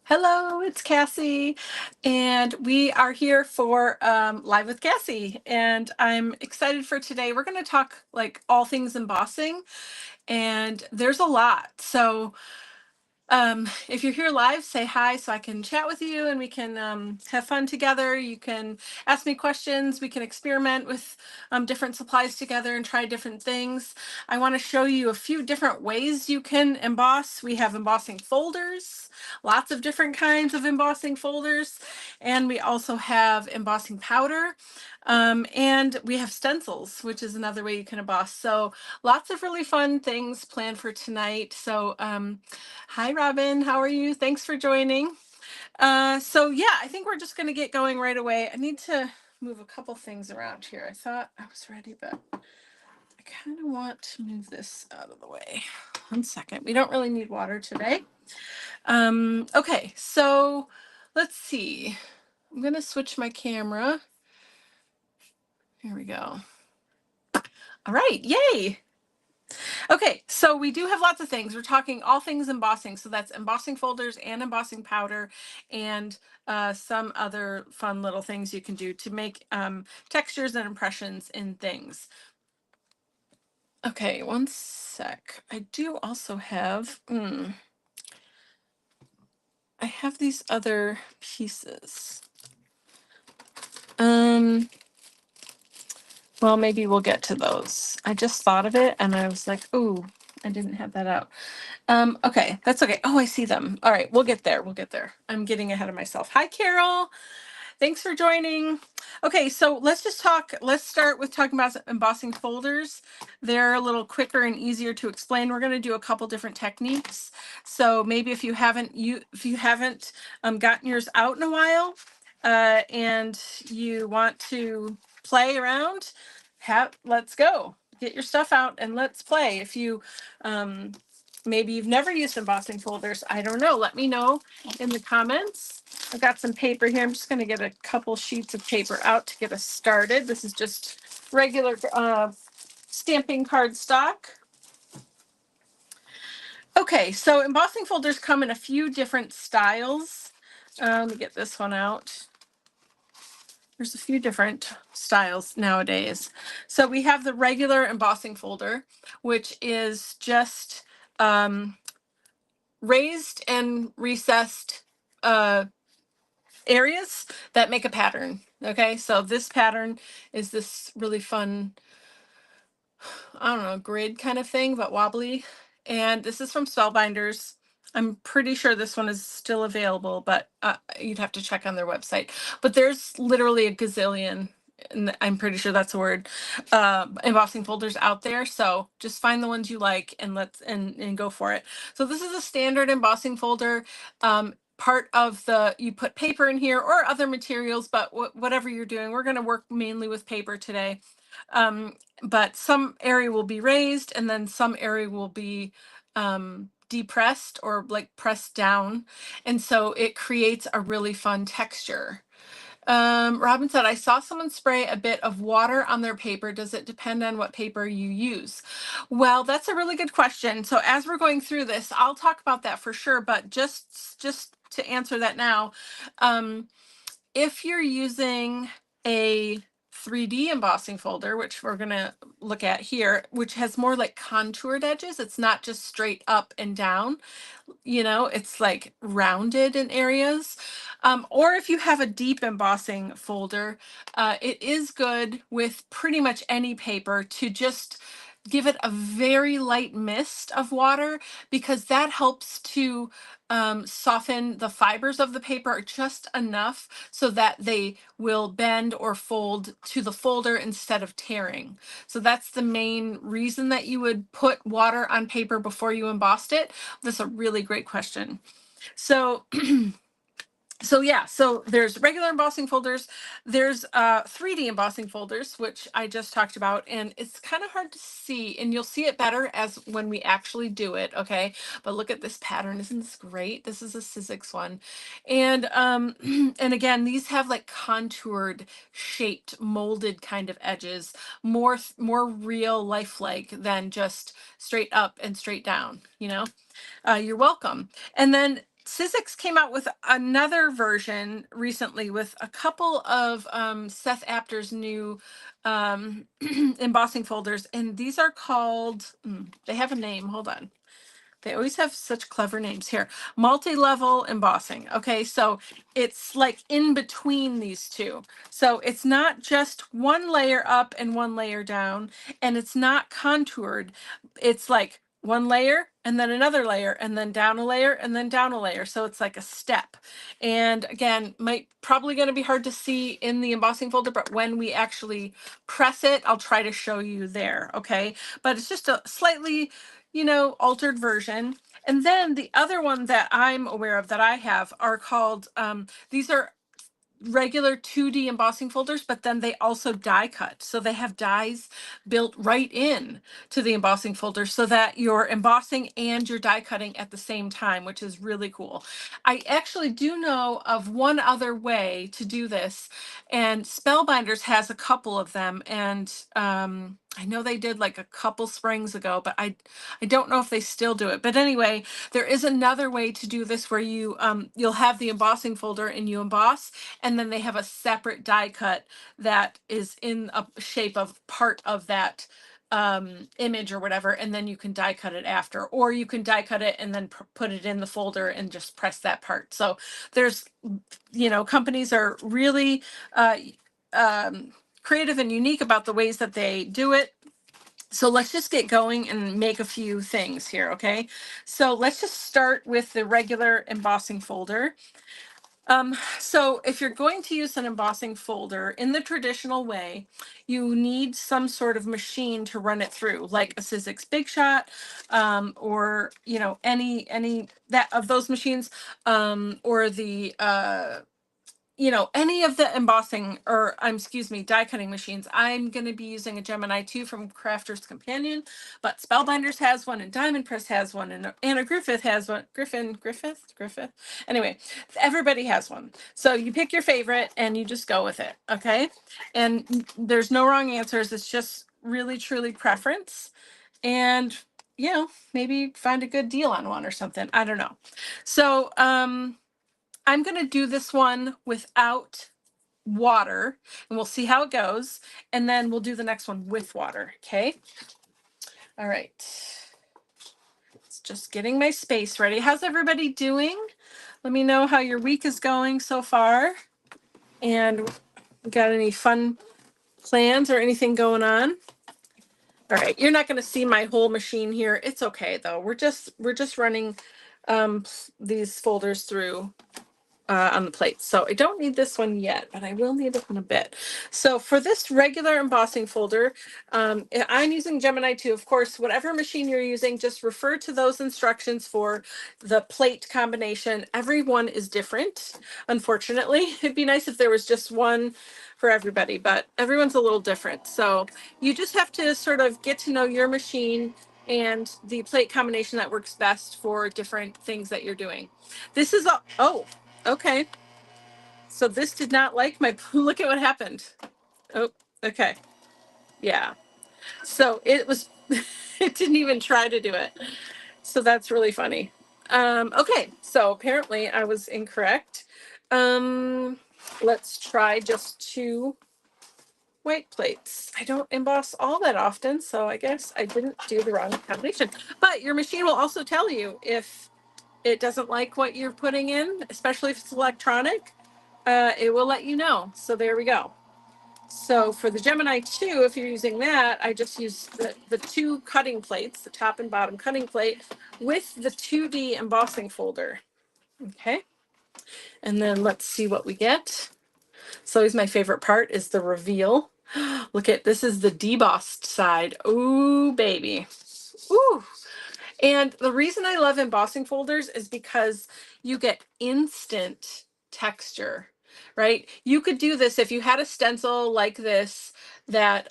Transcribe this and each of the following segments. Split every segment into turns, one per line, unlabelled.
Hello, it's Cassie, and we are here for Live with Cassie, and I'm excited for today. We're going to talk like all things embossing, and there's a lot. So if you're here live, say hi so I can chat with you and we can have fun together. You can ask me questions. We can experiment with different supplies together and try different things. I want to show you a few different ways you can emboss. We have embossing folders, lots of different kinds of embossing folders, and we also have embossing powder. And we have stencils, which is another way you can emboss. So lots of really fun things planned for tonight. So hi, Robin. How are you? Thanks for joining. So yeah, I think we're just going to get going right away. I need to move a couple things around here. I thought I was ready, but I kind of want to move this out of the way. 1 second. We don't really need water today. Okay, so let's see. I'm going to switch my camera. Here we go. All right, yay. Okay, so we do have lots of things. We're talking all things embossing. So that's embossing folders and embossing powder and some other fun little things you can do to make textures and impressions in things. Okay, 1 sec. I do also have, I have these other pieces. Well, maybe we'll get to those. I just thought of it and I was like, ooh, I didn't have that out. Okay, that's okay. Oh, I see them. All right, we'll get there. We'll get there. I'm getting ahead of myself. Hi, Carol. Thanks for joining. Okay, so let's just talk. Let's start with talking about embossing folders. They're a little quicker and easier to explain. We're going to do a couple different techniques. So maybe if you haven't gotten yours out in a while, and you want to play around, let's go. Get your stuff out and let's play. If you maybe you've never used embossing folders, I don't know. Let me know in the comments. I've got some paper here. I'm just going to get a couple sheets of paper out to get us started. This is just regular stamping cardstock. Okay, so embossing folders come in a few different styles. Let me get this one out. There's a few different styles nowadays. So we have the regular embossing folder, which is just raised and recessed areas that make a pattern. Okay, so this pattern is this really fun, I don't know, grid kind of thing, but wobbly. And this is from Spellbinders. I'm pretty sure this one is still available, but you'd have to check on their website. But there's literally a gazillion, and I'm pretty sure that's a word, embossing folders out there. So just find the ones you like and and go for it. So this is a standard embossing folder. Part of you put paper in here or other materials, but whatever you're doing, we're going to work mainly with paper today. But some area will be raised and then some area will be depressed or like pressed down. And so it creates a really fun texture. Robin said, I saw someone spray a bit of water on their paper. Does it depend on what paper you use? Well, that's a really good question. So as we're going through this, I'll talk about that for sure. But just to answer that now, if you're using a 3D embossing folder, which we're going to look at here, which has more like contoured edges, it's not just straight up and down, it's like rounded in areas. Or if you have a deep embossing folder, it is good with pretty much any paper to just give it a very light mist of water, because that helps to soften the fibers of the paper just enough so that they will bend or fold to the folder instead of tearing. So that's the main reason that you would put water on paper before you embossed it. That's a really great question. So so there's regular embossing folders. There's 3D embossing folders, which I just talked about, and it's kind of hard to see, and you'll see it better as when we actually do it. Okay, but look at this pattern. Isn't this great? This is a Sizzix one, and and again, these have like contoured, shaped, molded kind of edges, more real lifelike than just straight up and straight down. You're welcome. And then Sizzix came out with another version recently with a couple of Seth Apter's new embossing folders, and these are called, they have a name, hold on. They always have such clever names here. Multi-level embossing. Okay, so it's like in between these two. So it's not just one layer up and one layer down, and it's not contoured. It's like one layer and then another layer and then down a layer and then down a layer. So it's like a step. And again, might probably going to be hard to see in the embossing folder, but when we actually press it, I'll try to show you there. Okay, but it's just a slightly, you know, altered version. And then the other one that I'm aware of that I have are called, these are regular 2D embossing folders, but then they also die cut. So they have dies built right in to the embossing folder so that you're embossing and you're die cutting at the same time, which is really cool. I actually do know of one other way to do this, and Spellbinders has a couple of them, and I know they did like a couple springs ago, but I don't know if they still do it. But anyway, there is another way to do this where you you'll have the embossing folder and you emboss, and then they have a separate die cut that is in a shape of part of that image or whatever, and then you can die cut it after, or you can die cut it and then put it in the folder and just press that part. So there's, you know, companies are really creative and unique about the ways that they do it. So let's just get going and make a few things here, okay? So let's just start with the regular embossing folder. So if you're going to use an embossing folder in the traditional way, you need some sort of machine to run it through, like a Sizzix Big Shot, or, you know, any that of those machines, or the you know, any of the embossing or excuse me, die cutting machines. I'm going to be using a Gemini 2 from Crafter's Companion, but Spellbinders has one and Diamond Press has one and Anna Griffith has one. Griffith. Anyway, everybody has one. So you pick your favorite and you just go with it. Okay. And there's no wrong answers. It's just really, truly preference. And, you know, maybe find a good deal on one or something. I don't know. So, I'm going to do this one without water, and we'll see how it goes. And then we'll do the next one with water. Okay. All right. It's just getting my space ready. How's everybody doing? Let me know how your week is going so far. And got any fun plans or anything going on? All right. You're not going to see my whole machine here. It's okay though. We're just running these folders through on the plate. So I don't need this one yet, but I will need it in a bit. So for this regular embossing folder, I'm using Gemini 2. Of course, whatever machine you're using, just refer to those instructions for the plate combination. Everyone is different, unfortunately. It'd be nice if there was just one for everybody, but everyone's a little different. So you just have to sort of get to know your machine and the plate combination that works best for different things that you're doing. This is a, oh, okay. So this did not like my, look at what happened. Oh, okay. Yeah. So it was, it didn't even try to do it. So that's really funny. Okay. So apparently I was incorrect. Let's try just 2 white plates. I don't emboss all that often, so I guess I didn't do the wrong combination. But your machine will also tell you if it doesn't like what you're putting in, especially if it's electronic. It will let you know. So there we go. So for the Gemini 2, if you're using that, I just use the 2 cutting plates, the top and bottom cutting plate with the 2D embossing folder. Okay. And then let's see what we get. So always my favorite part is the reveal. Look at, this is the debossed side. Ooh, baby. Ooh. And the reason I love embossing folders is because you get instant texture, right? You could do this if you had a stencil like this that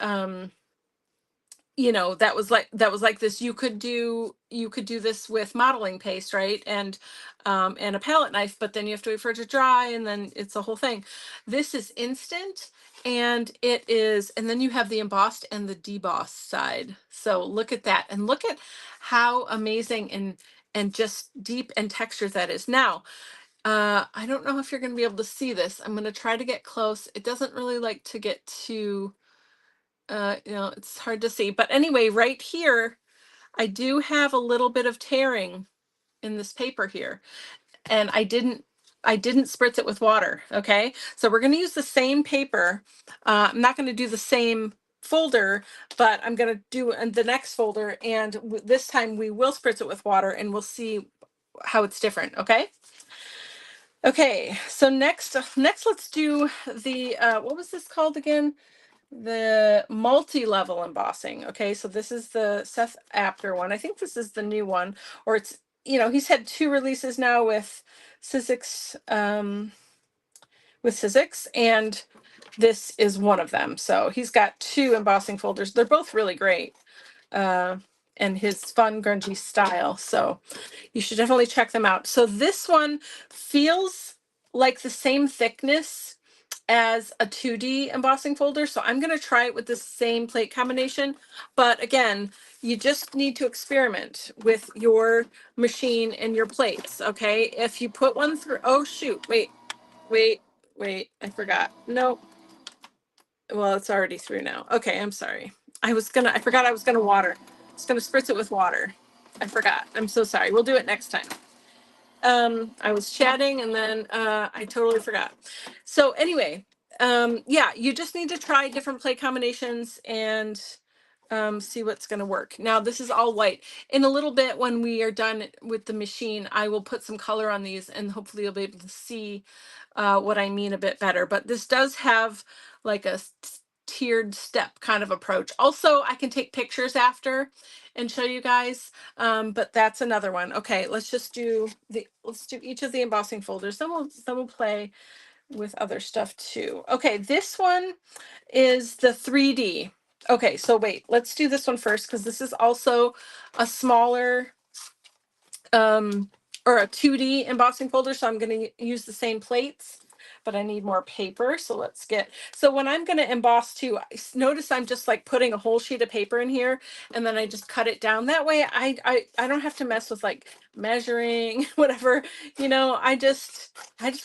you know, that was like this. You could do this with modeling paste, right? And a palette knife, but then you have to wait for it to dry, and then it's a whole thing. This is instant, and it is, and then you have the embossed and the debossed side. So look at that, and look at how amazing and just deep and texture that is. Now, I don't know if you're going to be able to see this. I'm going to try to get close. It doesn't really like to get too, it's hard to see. But anyway, right here, I do have a little bit of tearing in this paper here, and I didn't spritz it with water. Okay, so we're going to use the same paper. I'm not going to do the same folder, but I'm going to do the next folder, and this time we will spritz it with water, and we'll see how it's different. Okay. Okay, so next let's do the what was this called again? The multi-level embossing. Okay, so this is the Seth Apter one. I think this is the new one, or it's, he's had two releases now with Sizzix, and this is one of them. So he's got two embossing folders. They're both really great. Uh, and his fun grungy style. So you should definitely check them out. So this one feels like the same thickness as a 2D embossing folder. So I'm going to try it with the same plate combination. But again, you just need to experiment with your machine and your plates. Okay. If you put one through, oh shoot, wait, I forgot. No. Well, it's already through now. Okay. I'm sorry. I forgot I was going to water. I was going to spritz it with water. I forgot. I'm so sorry. We'll do it next time. I was chatting and then I totally forgot. So anyway, yeah, you just need to try different play combinations and see what's going to work. Now this is all white. In a little bit, when we are done with the machine, I will put some color on these and hopefully you'll be able to see what I mean a bit better. But this does have like a tiered step kind of approach. Also, I can take pictures after and show you guys. But that's another one. Okay, let's do each of the embossing folders. Then we'll play with other stuff too. Okay, this one is the 3D. Okay, so wait, let's do this one first because this is also a smaller or a 2D embossing folder. So I'm going to use the same plates, but I need more paper. So so when I'm going to emboss too, notice I'm just like putting a whole sheet of paper in here and then I just cut it down. That way I don't have to mess with like measuring, whatever, I just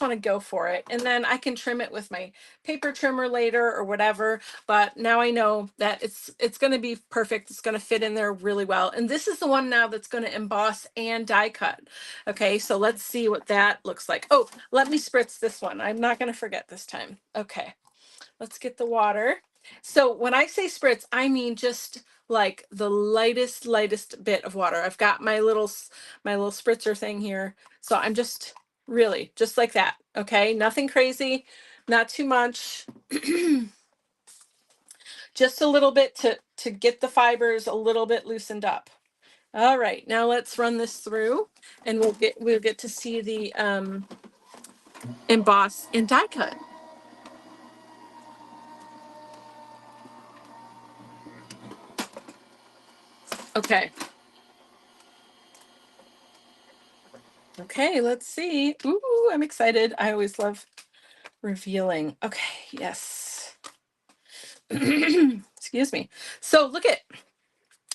want to go for it. And then I can trim it with my paper trimmer later or whatever. But now I know that it's going to be perfect. It's going to fit in there really well. And this is the one now that's going to emboss and die cut. Okay, so let's see what that looks like. Oh, let me spritz this one. I'm not going to forget this time. Okay, let's get the water. So when I say spritz, I mean just like the lightest bit of water. I've got my little spritzer thing here. So I'm just really just like that. Okay, nothing crazy, not too much. Just a little bit to get the fibers a little bit loosened up. All right, now let's run this through and we'll get to see the emboss and die cut. Okay. Okay, let's see. Ooh, I'm excited. I always love revealing. Okay, yes. Excuse me. So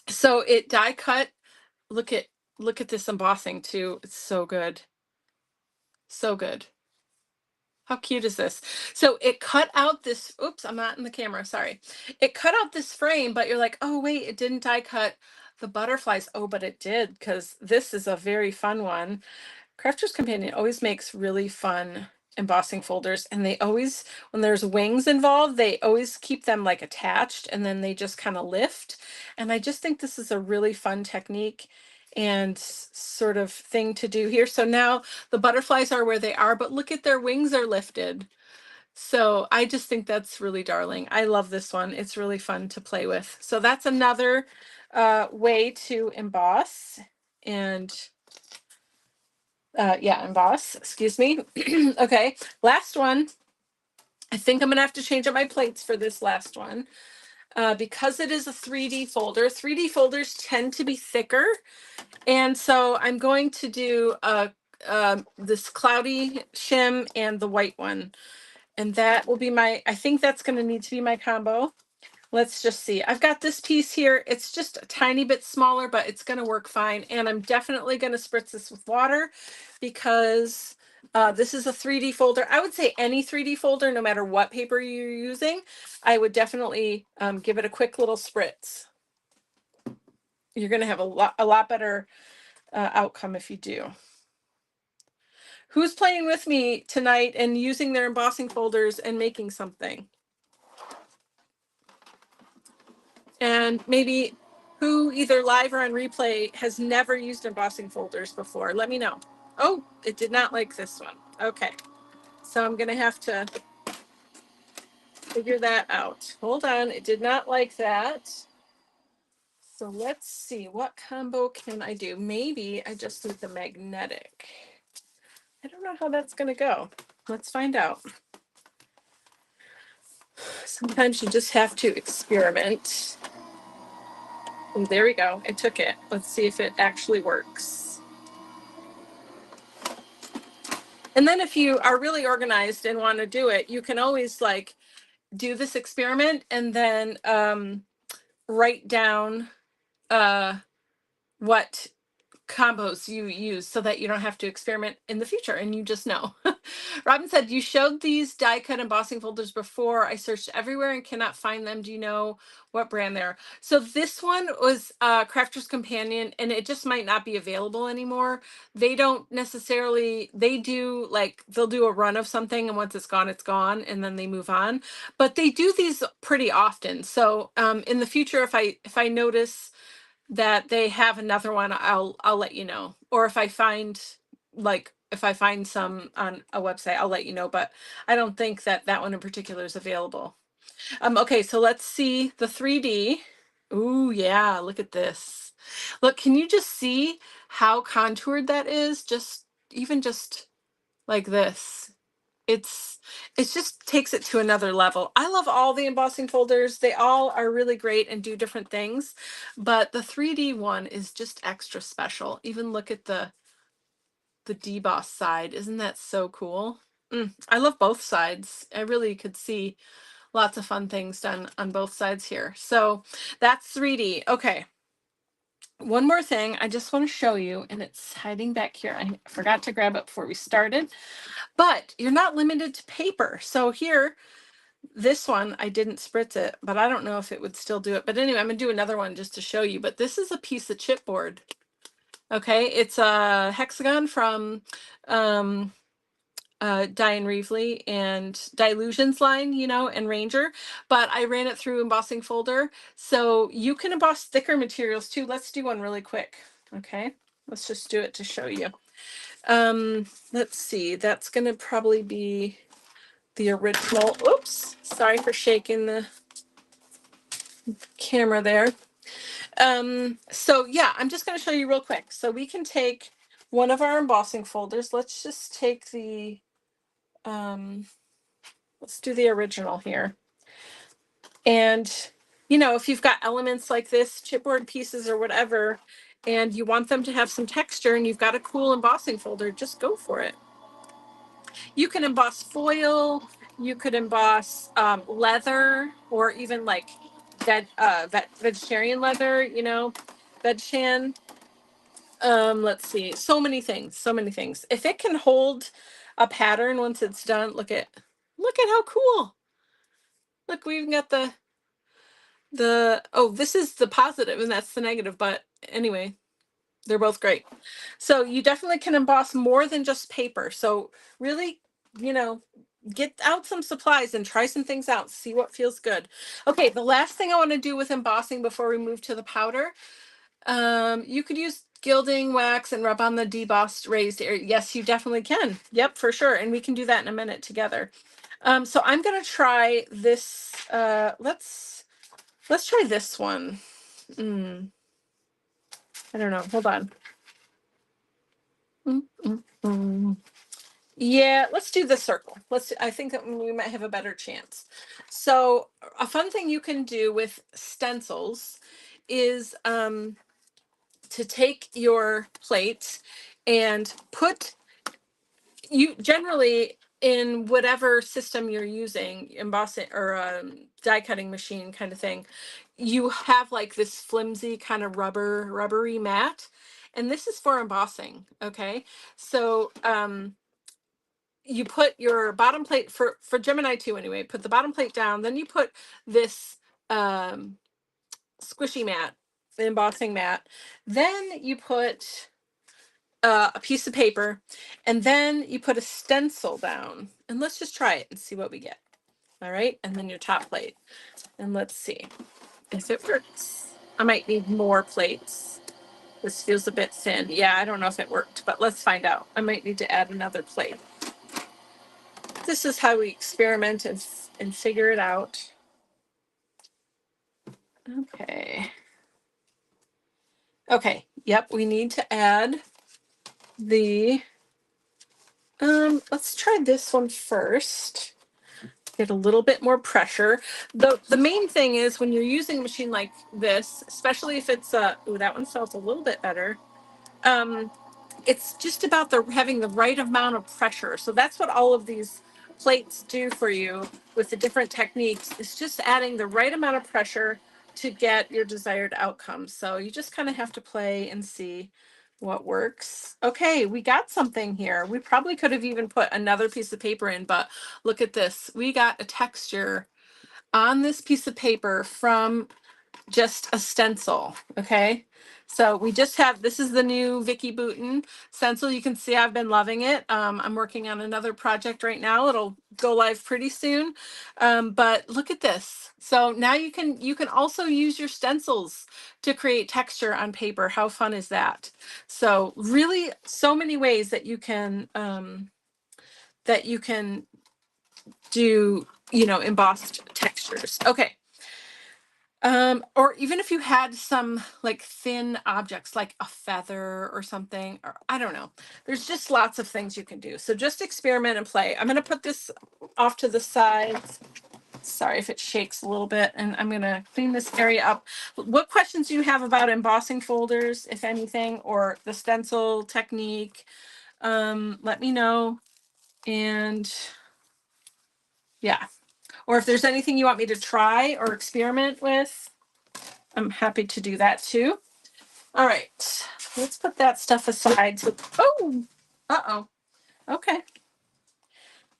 so it die cut. Look at this embossing too. It's so good. So good. How cute is this? So it cut out this, oops, I'm not in the camera, sorry. It cut out this frame, but you're like, oh wait, it didn't die cut the butterflies. Oh, but it did, because this is a very fun one. Crafter's Companion always makes really fun embossing folders, and they always, when there's wings involved, they always keep them like attached and then they just kind of lift. And I just think this is a really fun technique and sort of thing to do here. So now the butterflies are where they are, but look at their wings are lifted. So I just think that's really darling. I love this one. It's really fun to play with. So that's another way to emboss and emboss, excuse me. Okay, last one. I think I'm gonna have to change up my plates for this last one. Because it is a 3D folder, 3D folders tend to be thicker. And so I'm going to do this cloudy shim and the white one. And that will be I think that's gonna need to be my combo. let's just see. I've got this piece here. It's just a tiny bit smaller, but it's going to work fine. And I'm definitely going to spritz this with water because this is a 3D folder. I would say any 3D folder, no matter what paper you're using, I would definitely give it a quick little spritz. You're going to have a lot better outcome if you do. Who's playing with me tonight and using their embossing folders and making something? And maybe who either live or on replay has never used embossing folders before? Let me know. Oh, it did not like this one. Okay. So I'm going to have to figure that out. Hold on. It did not like that. So let's see. What combo can I do? Maybe I just need the magnetic. I don't know how that's going to go. Let's find out. Sometimes you just have to experiment. And there we go. I took it. Let's see if it actually works. And then if you are really organized and want to do it, you can always like do this experiment and then write down what combos you use so that you don't have to experiment in the future and you just know. Robin said, you showed these die cut embossing folders before. I searched everywhere and cannot find them. Do you know what brand they're? So this one was Crafter's Companion, and it just might not be available anymore. They don't necessarily, they do like, they'll do a run of something and once it's gone, and then they move on. But they do these pretty often. So in the future, if I notice that they have another one, I'll let you know. Or if I find some on a website, I'll let you know. But I don't think that one in particular is available. Okay, so let's see the 3D. Ooh, yeah, look at this. Look, can you just see how contoured that is? Even just like this. It just takes it to another level. I love all the embossing folders. They all are really great and do different things, but the 3D one is just extra special. Even look at the deboss side. Isn't that so cool? I love both sides. I really could see lots of fun things done on both sides here. So that's 3D. Okay. One more thing I just want to show you, and it's hiding back here. I forgot to grab it before we started. But you're not limited to paper. So here, this one, I didn't spritz it, but I don't know if it would still do it. But anyway, I'm going to do another one just to show you. But this is a piece of chipboard. Okay, it's a hexagon from Diane Reevely and Dilutions line, and Ranger. But I ran it through embossing folder. So you can emboss thicker materials too. Let's do one really quick. Okay, let's just do it to show you. Let's see, that's gonna probably be the original. Oops, sorry for shaking the camera there. So yeah, I'm just gonna show you real quick. So we can take one of our embossing folders. Let's just take the let's do the original here. And if you've got elements like this, chipboard pieces or whatever, and you want them to have some texture and you've got a cool embossing folder, just go for it. You can emboss foil, you could emboss leather, or even like vegetarian leather, veg tan. Let's see, so many things. If it can hold a pattern once it's done, look at how cool. Look, we even got oh, this is the positive and that's the negative, but anyway, they're both great. So you definitely can emboss more than just paper. So really, get out some supplies and try some things out, see what feels good. Okay, the last thing I want to do with embossing before we move to the powder, you could use gilding wax and rub on the debossed raised area. Yes, you definitely can. Yep, for sure. And we can do that in a minute together. So I'm going to try this. Let's try this one. I don't know. Hold on. Yeah, let's do the circle. I think that we might have a better chance. So a fun thing you can do with stencils is to take your plate and generally in whatever system you're using, embossing or die cutting machine kind of thing, you have like this flimsy kind of rubbery mat, and this is for embossing. Okay, so you put your bottom plate for Gemini 2 anyway, put the bottom plate down, then you put this um squishy mat, the embossing mat, then you put a piece of paper, and then you put a stencil down, and let's just try it and see what we get. All right, and then your top plate, and let's see if it works. I might need more plates. This feels a bit thin. Yeah, I don't know if it worked, but let's find out. I might need to add another plate. This is how we experiment and figure it out. Okay. Okay, yep, we need to add the, let's try this one first. Get a little bit more pressure. The main thing is when you're using a machine like this, especially if it's ooh, that one felt a little bit better. It's just about having the right amount of pressure. So that's what all of these plates do for you with the different techniques. It's just adding the right amount of pressure to get your desired outcome. So you just kind of have to play and see what works. Okay, we got something here. We probably could have even put another piece of paper in, but look at this. We got a texture on this piece of paper from just a stencil. Okay, so we just have, this is the new Vicky Bouton stencil. You can see I've been loving it. I'm working on another project right now. It'll go live pretty soon, but look at this. So now you can also use your stencils to create texture on paper. How fun is that? So really, so many ways that you can do, you know, embossed textures. Okay. Or even if you had some like thin objects like a feather or something, or I don't know, there's just lots of things you can do. So just experiment and play. I'm going to put this off to the side. Sorry if it shakes a little bit, and I'm going to clean this area up. What questions do you have about embossing folders, if anything, or the stencil technique? Let me know. And yeah, or if there's anything you want me to try or experiment with, I'm happy to do that too. All right, let's put that stuff aside. So, oh, uh-oh. Okay.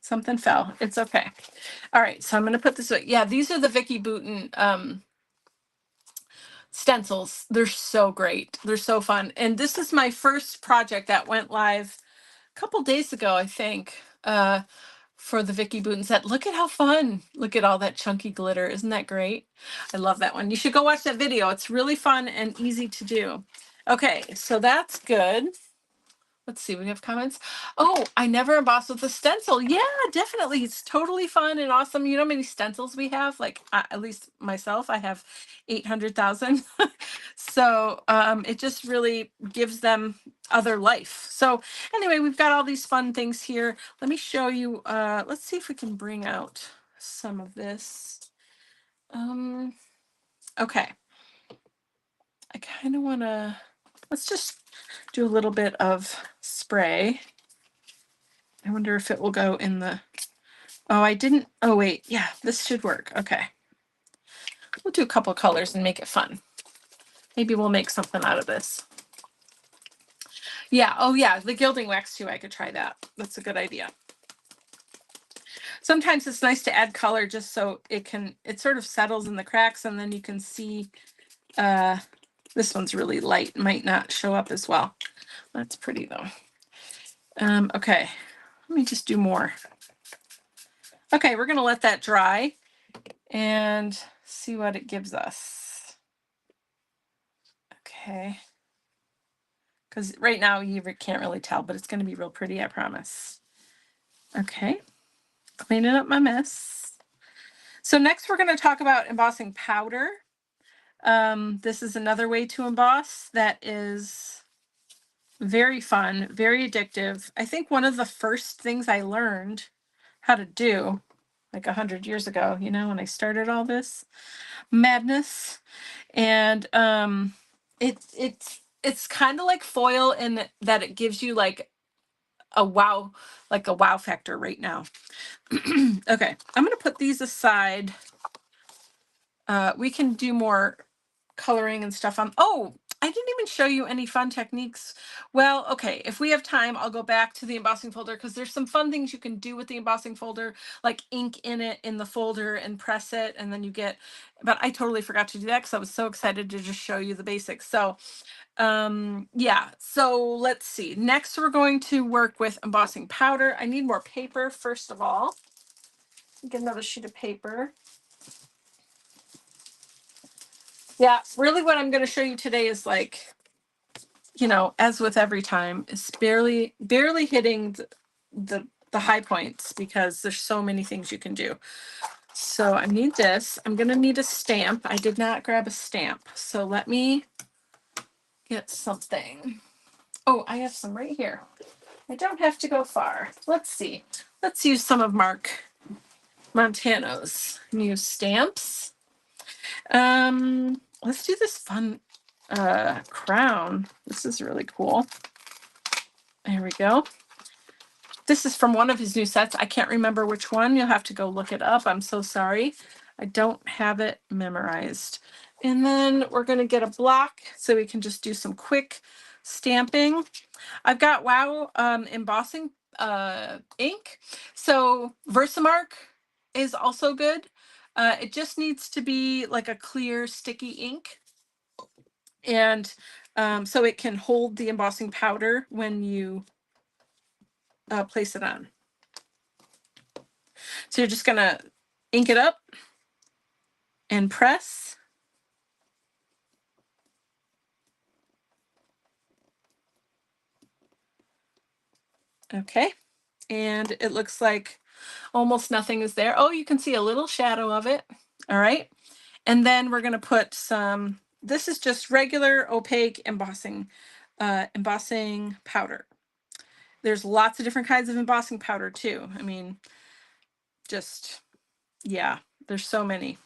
Something fell. It's okay. All right, so I'm going to put this away. Yeah, these are the Vicky Bouton stencils. They're so great. They're so fun. And this is my first project that went live a couple days ago, I think, for the Vicky Bouton set. Look at how fun. Look at all that chunky glitter. Isn't that great? I love that one. You should go watch that video. It's really fun and easy to do. Okay, so that's good. Let's see, we have comments. Oh, I never embossed with a stencil. Yeah, definitely. It's totally fun and awesome. You know how many stencils we have? Like, at least myself, I have 800,000. So it just really gives them other life. So anyway, we've got all these fun things here. Let me show you. Let's see if we can bring out some of this. Okay. I kind of want to, let's just do a little bit of spray. I wonder if it will go in the, oh, I didn't, oh wait, yeah, this should work. Okay. We'll do a couple colors and make it fun. Maybe we'll make something out of this. Yeah, oh yeah, the gilding wax too, I could try that. That's a good idea. Sometimes it's nice to add color just so it sort of settles in the cracks, and then you can see, this one's really light, might not show up as well. That's pretty though. Okay, let me just do more. Okay, we're gonna let that dry and see what it gives us. Okay. Because right now you can't really tell, but it's going to be real pretty, I promise. Okay. Cleaning up my mess. So next we're going to talk about embossing powder. This is another way to emboss that is very fun, very addictive. I think one of the first things I learned how to do like 100 years ago, you know, when I started all this madness. And it's kind of like foil in that it gives you like a wow, like a wow factor right now. Okay, I'm going to put these aside. We can do more coloring and stuff on. Oh, I didn't even show you any fun techniques. Well, okay, if we have time, I'll go back to the embossing folder because there's some fun things you can do with the embossing folder, like ink in it in the folder and press it, and then you get, but I totally forgot to do that because I was so excited to just show you the basics. So yeah, so let's see. Next, we're going to work with embossing powder. I need more paper, first of all. Get another sheet of paper. Yeah, really what I'm going to show you today is like, you know, as with every time, is barely hitting the high points because there's so many things you can do. So I need this. I'm going to need a stamp. I did not grab a stamp. So let me get something. Oh, I have some right here. I don't have to go far. Let's see. Let's use some of Mark Montano's new stamps. Let's do this fun crown. This is really cool. There we go. This is from one of his new sets. I can't remember which one. You'll have to go look it up. I'm so sorry. I don't have it memorized. And then we're going to get a block so we can just do some quick stamping. I've got Wow embossing ink. So Versamark is also good. It just needs to be like a clear sticky ink. And so it can hold the embossing powder when you place it on. So you're just gonna ink it up and press. Okay, and it looks like almost nothing is there. Oh, you can see a little shadow of it. All right, and then we're gonna put some, this is just regular opaque embossing powder. There's lots of different kinds of embossing powder too. I mean, just, yeah, there's so many.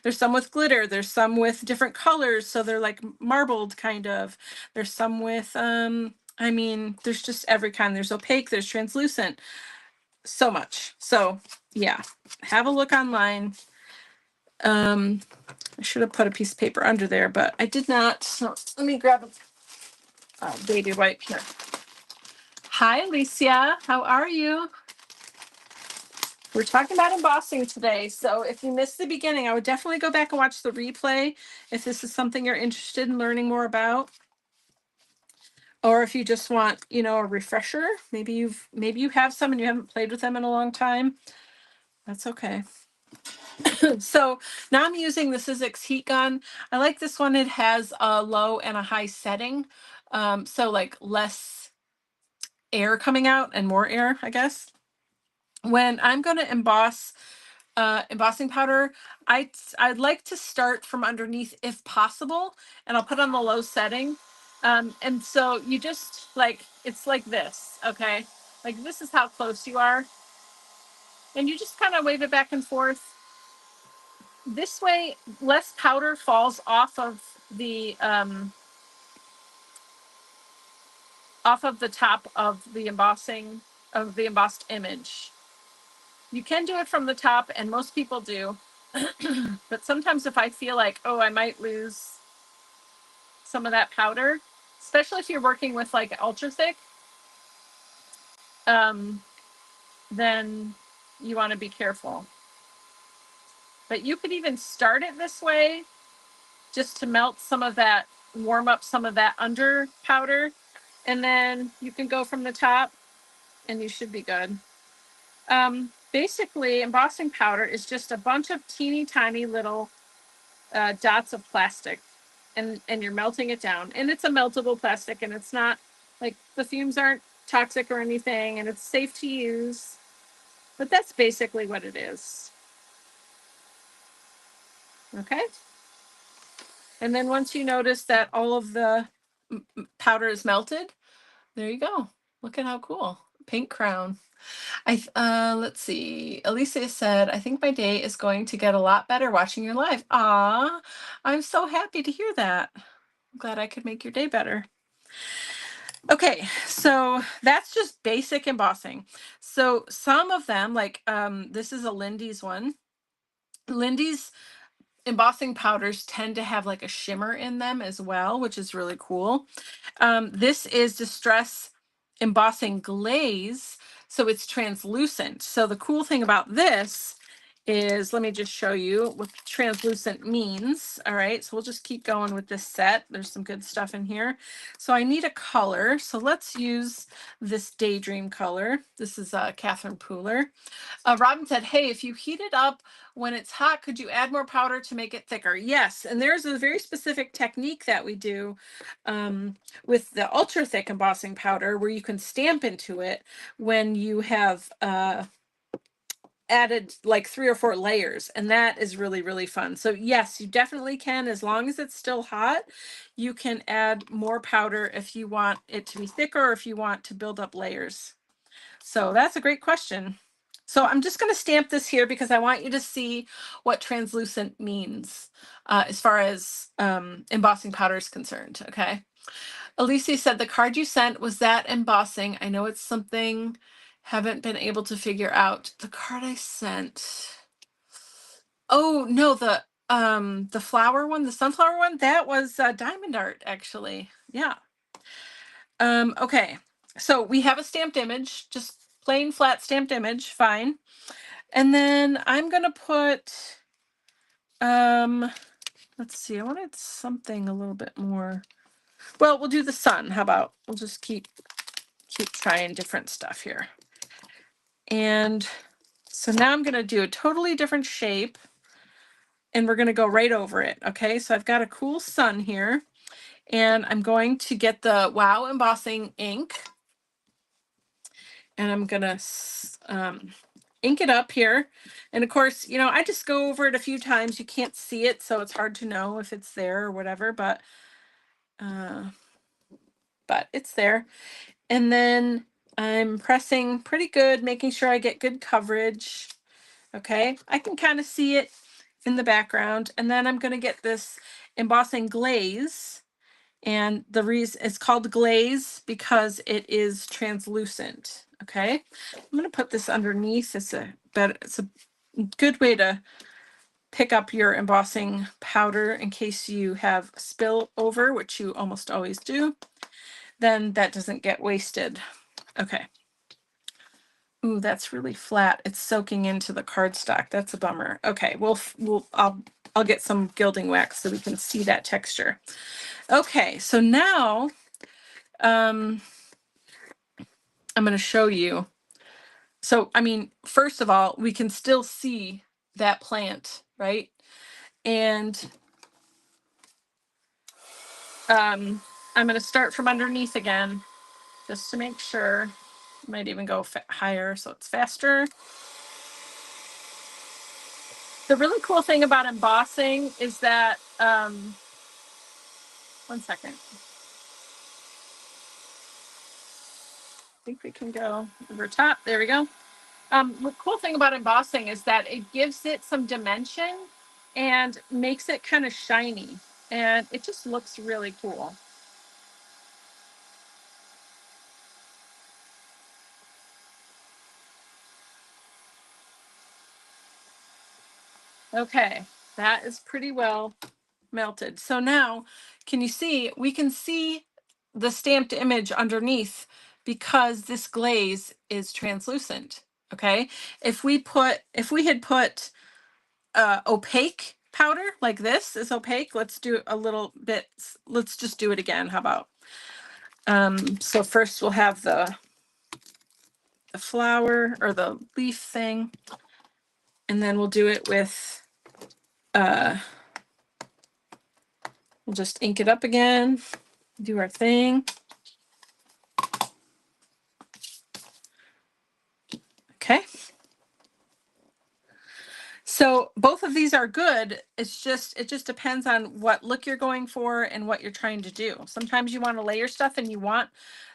There's some with glitter, there's some with different colors, so they're like marbled kind of. There's some with I mean, there's just every kind. There's opaque, there's translucent, so much. So yeah, have a look online. I should have put a piece of paper under there, but I did not. So let me grab a baby wipe here. Hi, Alicia. How are you? We're talking about embossing today. So if you missed the beginning, I would definitely go back and watch the replay if this is something you're interested in learning more about. Or if you just want, you know, a refresher, maybe you have some and you haven't played with them in a long time. That's okay. So now I'm using the Sizzix heat gun. I like this one. It has a low and a high setting. So like less air coming out and more air, I guess. When I'm going to emboss embossing powder, I'd like to start from underneath if possible, and I'll put on the low setting. And so you just like, it's like this, okay? Like this is how close you are. And you just kind of wave it back and forth. This way, less powder falls off of the top of the embossing, of the embossed image. You can do it from the top, and most people do. But sometimes if I feel like, oh, I might lose some of that powder, especially if you're working with like ultra thick, then you want to be careful. But you could even start it this way just to melt some of that, warm up some of that under powder, and then you can go from the top and you should be good. Basically, embossing powder is just a bunch of teeny tiny little dots of plastic, and you're melting it down, and it's a meltable plastic, and it's not like, the fumes aren't toxic or anything, and it's safe to use, but that's basically what it is. Okay, and then once you notice that all of the powder is melted, there you go. Look at how cool. Pink crown. Let's see. Alicia said, I think my day is going to get a lot better watching your live. Ah, I'm so happy to hear that. I'm glad I could make your day better. Okay, so that's just basic embossing. So some of them, like this is a Lindy's one. Lindy's embossing powders tend to have like a shimmer in them as well, which is really cool. This is Distress Embossing Glaze, so it's translucent. So the cool thing about this is, let me just show you what translucent means. All right, so we'll just keep going with this set. There's some good stuff in here. So I need a color, so let's use this Daydream color. This is Catherine Pooler. Robin said, hey, if you heat it up when it's hot, could you add more powder to make it thicker? Yes, and there's a very specific technique that we do with the ultra thick embossing powder where you can stamp into it when you have added like 3 or 4 layers, and that is really, really fun. So yes, you definitely can, as long as it's still hot, you can add more powder if you want it to be thicker or if you want to build up layers. So that's a great question. So I'm just going to stamp this here because I want you to see what translucent means as far as embossing powder is concerned. Okay. Alicia said the card you sent, was that embossing? I know it's something haven't been able to figure out. The card I sent. Oh no, the flower one, the sunflower one, that was diamond art actually. Yeah. Okay. So we have a stamped image, just plain flat stamped image, fine. And then I'm gonna put let's see, I wanted something a little bit more. Well, we'll do the sun. How about we'll just keep trying different stuff here. And so now I'm gonna do a totally different shape and we're gonna go right over it. Okay, so I've got a cool sun here, and I'm going to get the Wow embossing ink, and I'm gonna ink it up here. And of course, you know, I just go over it a few times. You can't see it, so it's hard to know if it's there or whatever, but it's there. And then I'm pressing pretty good, making sure I get good coverage. Okay, I can kind of see it in the background. And then I'm going to get this embossing glaze. And the reason it's called glaze because it is translucent. Okay, I'm going to put this underneath. It's a good way to pick up your embossing powder in case you have spill over, which you almost always do. Then that doesn't get wasted. Okay. Ooh, that's really flat. It's soaking into the cardstock. That's a bummer. Okay, I'll get some gilding wax so we can see that texture. Okay, so now I'm going to show you. So, I mean, first of all, we can still see that plant, right? And I'm going to start from underneath again, just to make sure. Might even go higher so it's faster. The really cool thing about embossing is that, one second. I think we can go over top. There we go. The cool thing about embossing is that it gives it some dimension and makes it kind of shiny. And it just looks really cool. Okay, that is pretty well melted. So now, can you see, we can see the stamped image underneath because this glaze is translucent. Okay, if we had put opaque powder, like this is opaque, let's do a little bit, let's just do it again. How about so first we'll have the flower or the leaf thing, and then we'll do it with we'll just ink it up again, do our thing. Okay. So both of these are good. It just depends on what look you're going for and what you're trying to do. Sometimes you want to layer stuff and you want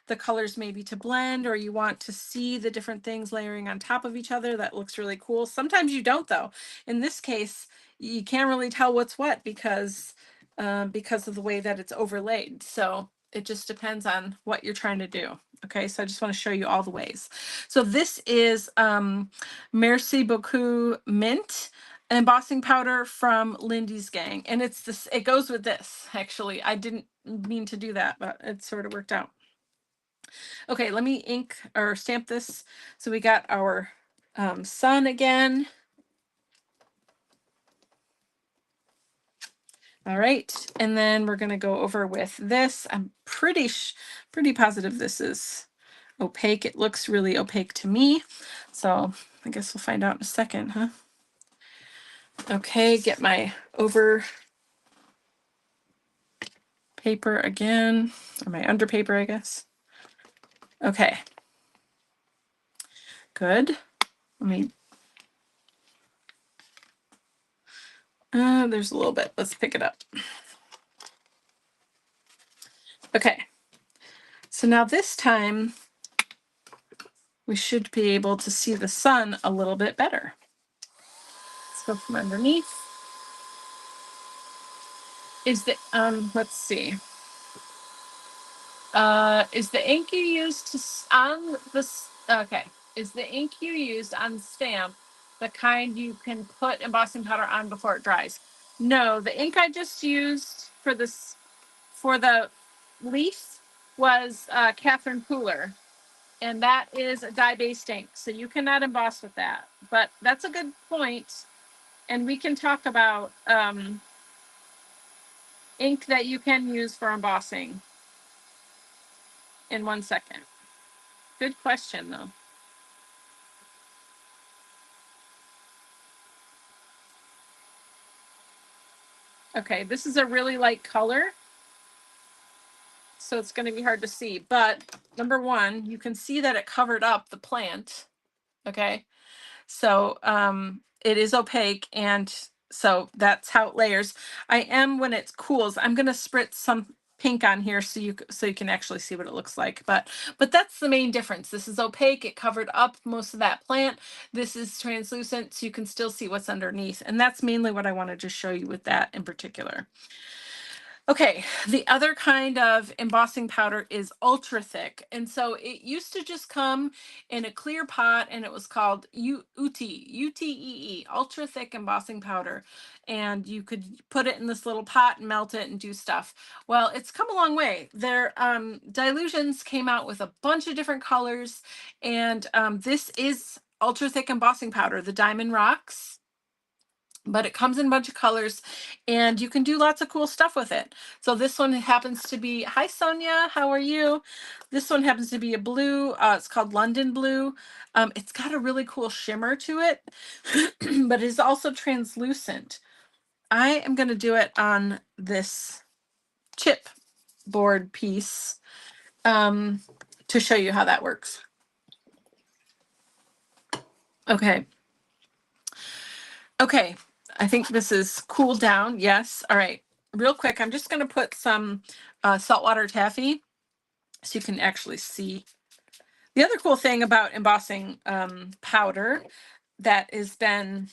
the colors maybe to blend, or you want to see the different things layering on top of each other. That looks really cool. Sometimes you don't, though. In this case, you can't really tell what's what because of the way that it's overlaid. So It just depends on what you're trying to do. Okay, so I just want to show you all the ways. So this is Merci Beaucoup Mint embossing powder from Lindy's Gang. And it's this, it goes with this, actually. I didn't mean to do that, but it sort of worked out. Okay, let me ink or stamp this. So we got our sun again. All right, and then we're gonna go over with this. I'm pretty positive this is opaque. It looks really opaque to me. So I guess we'll find out in a second, huh? Okay, get my over paper again, or my under paper, I guess. Okay, good. Let me, there's a little bit, let's pick it up. Okay, so now this time we should be able to see the sun a little bit better. Let's go from underneath. Is the, let's see. Is the ink you used on this, okay, is the ink you used on stamp the kind you can put embossing powder on before it dries? No, the ink I just used for this, for the leaf was Catherine Pooler, and that is a dye-based ink, so you cannot emboss with that. But that's a good point, and we can talk about ink that you can use for embossing in 1 second. Good question, though. Okay, this is a really light color, so it's going to be hard to see. But number one, you can see that it covered up the plant. Okay, so it is opaque, and so that's how it layers. I am, when it cools, I'm going to spritz some pink on here so you can actually see what it looks like. But that's the main difference. This is opaque. It covered up most of that plant. This is translucent, so you can still see what's underneath. And that's mainly what I wanted to show you with that in particular. Okay, the other kind of embossing powder is ultra thick. And so it used to just come in a clear pot, and it was called UTEE, ultra thick embossing powder. And you could put it in this little pot and melt it and do stuff. Well, it's come a long way. Their Dilutions came out with a bunch of different colors. And this is ultra thick embossing powder, the Diamond Rocks, but it comes in a bunch of colors, and you can do lots of cool stuff with it. So this one happens to be, hi Sonia, how are you? This one happens to be a blue. It's called London Blue. It's got a really cool shimmer to it, but it's also translucent. I am going to do it on this chipboard piece to show you how that works. Okay. Okay, I think this is cooled down. Yes. All right. Real quick, I'm just going to put some saltwater taffy so you can actually see. The other cool thing about embossing powder that has been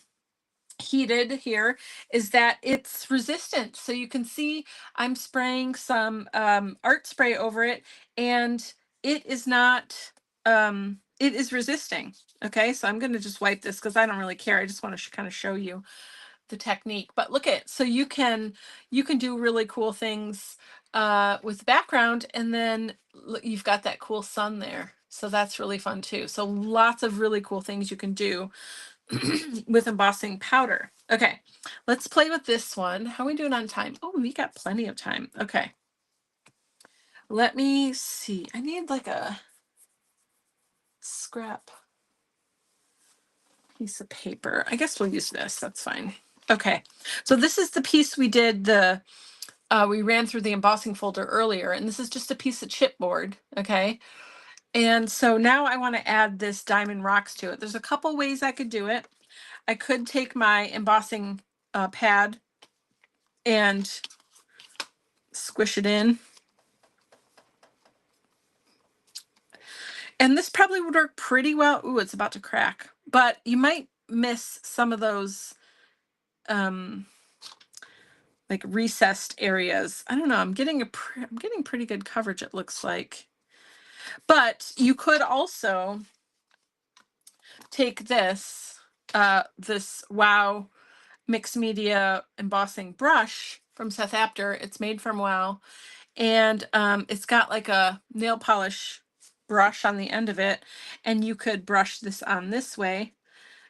heated here is that it's resistant. So you can see I'm spraying some art spray over it, and it is not, it is resisting. Okay, so I'm going to just wipe this because I don't really care. I just want to kind of show you the technique. But look at, so you can do really cool things with the background, and then you've got that cool sun there. So that's really fun too. So lots of really cool things you can do with embossing powder. Okay, let's play with this one. How are we doing on time? Oh, we got plenty of time. Okay. Let me see. I need like a scrap piece of paper. I guess we'll use this. That's fine. Okay. So this is the piece we did the we ran through the embossing folder earlier, and this is just a piece of chipboard. Okay. And so now I want to add this Diamond Rocks to it. There's a couple ways I could do it. I could take my embossing pad and squish it in. And this probably would work pretty well. Ooh, it's about to crack. But you might miss some of those like recessed areas. I don't know. I'm getting I'm getting pretty good coverage, it looks like. But you could also take this Wow mixed media embossing brush from Seth Apter. It's made from Wow, and it's got like a nail polish brush on the end of it, and you could brush this on this way,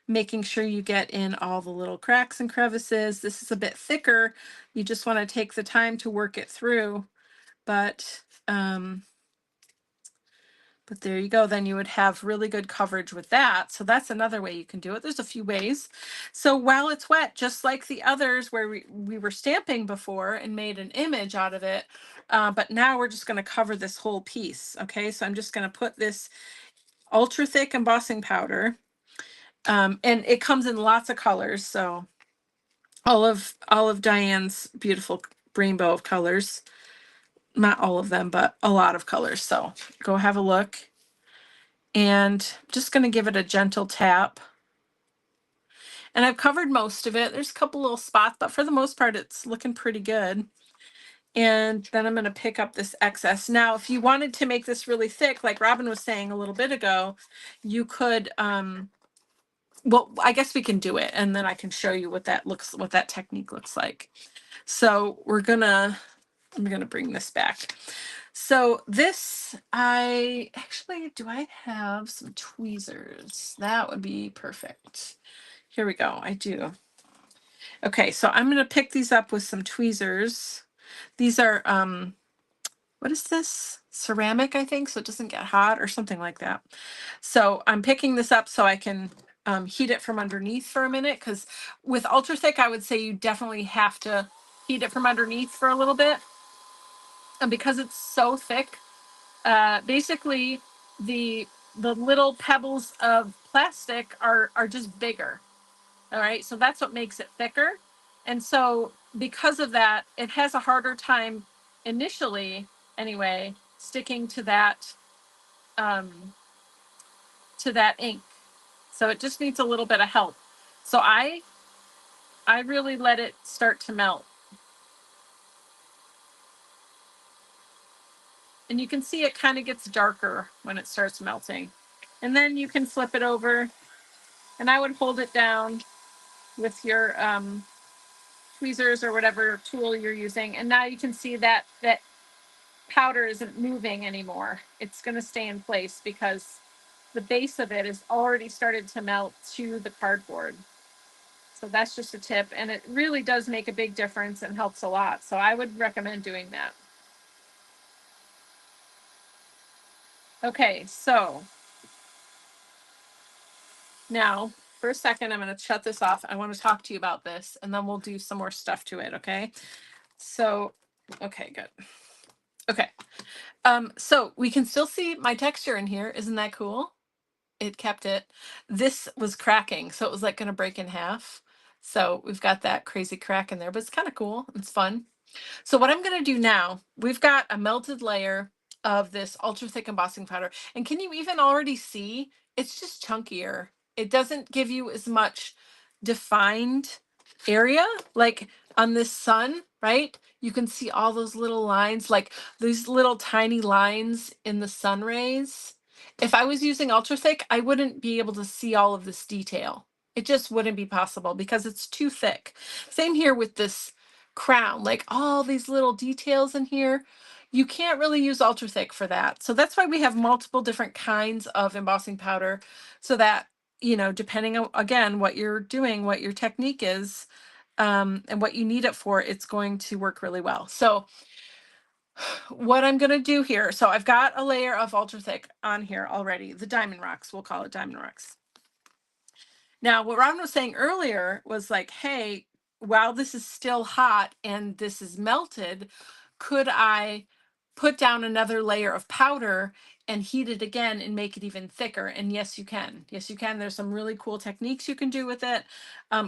making sure you get in all the little cracks and crevices. This is a bit thicker. You just want to take the time to work it through, but there you go. Then you would have really good coverage with that. So that's another way you can do it. There's a few ways. So while it's wet, just like the others where we were stamping before and made an image out of it, but now we're just going to cover this whole piece. Okay, so I'm just going to put this ultra thick embossing powder, and it comes in lots of colors. So all of Diane's beautiful rainbow of colors, not all of them, but a lot of colors. So go have a look. And just going to give it a gentle tap. And I've covered most of it. There's a couple little spots, but for the most part, it's looking pretty good. And then I'm going to pick up this excess. Now, if you wanted to make this really thick, like Robin was saying a little bit ago, you could, well, I guess we can do it. And then I can show you what that technique looks like. So I'm going to bring this back. So this, do I have some tweezers? That would be perfect. Here we go. I do. Okay, so I'm going to pick these up with some tweezers. These are, what is this? Ceramic, I think, so it doesn't get hot or something like that. So I'm picking this up so I can heat it from underneath for a minute, because with ultra thick, I would say you definitely have to heat it from underneath for a little bit. And because it's so thick, basically the little pebbles of plastic are just bigger. All right, so that's what makes it thicker. And so because of that, it has a harder time initially anyway sticking to that ink. So it just needs a little bit of help. So I really let it start to melt. And you can see it kind of gets darker when it starts melting. And then you can flip it over, and I would hold it down with your tweezers or whatever tool you're using. And now you can see that powder isn't moving anymore. It's going to stay in place because the base of it is already started to melt to the cardboard. So that's just a tip, and it really does make a big difference and helps a lot. So I would recommend doing that. Okay, so now for a second, I'm going to shut this off. I want to talk to you about this, and then we'll do some more stuff to it. Okay. So, okay, good. Okay. So we can still see my texture in here. Isn't that cool? It kept it. This was cracking, so it was like going to break in half. So we've got that crazy crack in there, but it's kind of cool. It's fun. So what I'm going to do now, we've got a melted layer of this ultra thick embossing powder. And can you even already see it's just chunkier? It doesn't give you as much defined area like on this sun, right? You can see all those little lines, like these little tiny lines in the sun rays. If I was using ultra thick, I wouldn't be able to see all of this detail. It just wouldn't be possible because it's too thick. Same here with this crown, like all these little details in here. You can't really use ultra thick for that. So that's why we have multiple different kinds of embossing powder, so that, depending on, again, what you're doing, what your technique is, and what you need it for, it's going to work really well. So what I'm going to do here, so I've got a layer of ultra thick on here already, the diamond rocks, we'll call it diamond rocks. Now, what Ron was saying earlier was like, hey, while this is still hot and this is melted, could I put down another layer of powder and heat it again and make it even thicker? And yes, you can. Yes, you can. There's some really cool techniques you can do with it.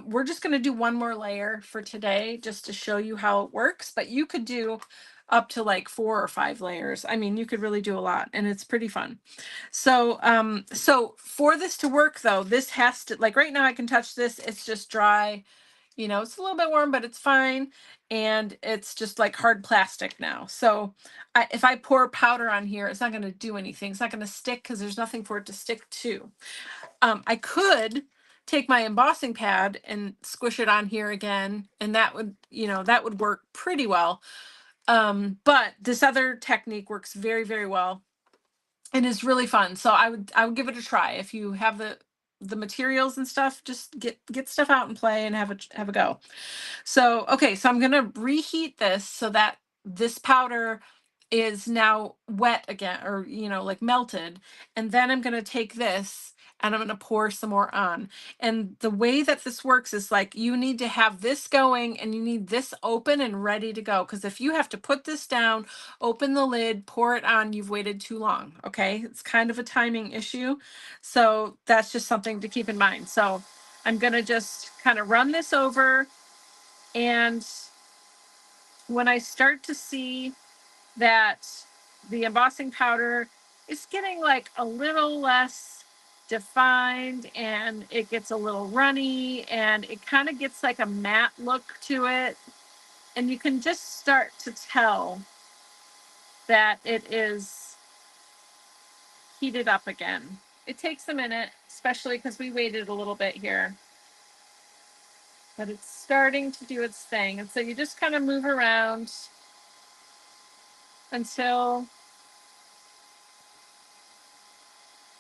We're just going to do one more layer for today just to show you how it works, but you could do up to like 4 or 5 layers. I mean, you could really do a lot, and it's pretty fun. So, so for this to work though, this has to, like right now I can touch this, it's just dry. You know, it's a little bit warm, but it's fine. And it's just like hard plastic now. So if I pour powder on here, it's not going to do anything. It's not going to stick because there's nothing for it to stick to. I could take my embossing pad and squish it on here again, and that would, you know, that would work pretty well. But this other technique works very, very well and is really fun. So I would give it a try. If you have the materials and stuff, just get stuff out and play and have a go. So, okay, so I'm gonna reheat this so that this powder is now wet again, or, you know, like melted. And then I'm gonna take this and I'm gonna pour some more on. And the way that this works is like you need to have this going and you need this open and ready to go. Because if you have to put this down, open the lid, pour it on, you've waited too long. Okay, it's kind of a timing issue. So that's just something to keep in mind. So I'm gonna just kind of run this over, and when I start to see that the embossing powder is getting like a little less defined and it gets a little runny and it kind of gets like a matte look to it, and you can just start to tell that it is heated up again. It takes a minute, especially because we waited a little bit here, but it's starting to do its thing. And so you just kind of move around until,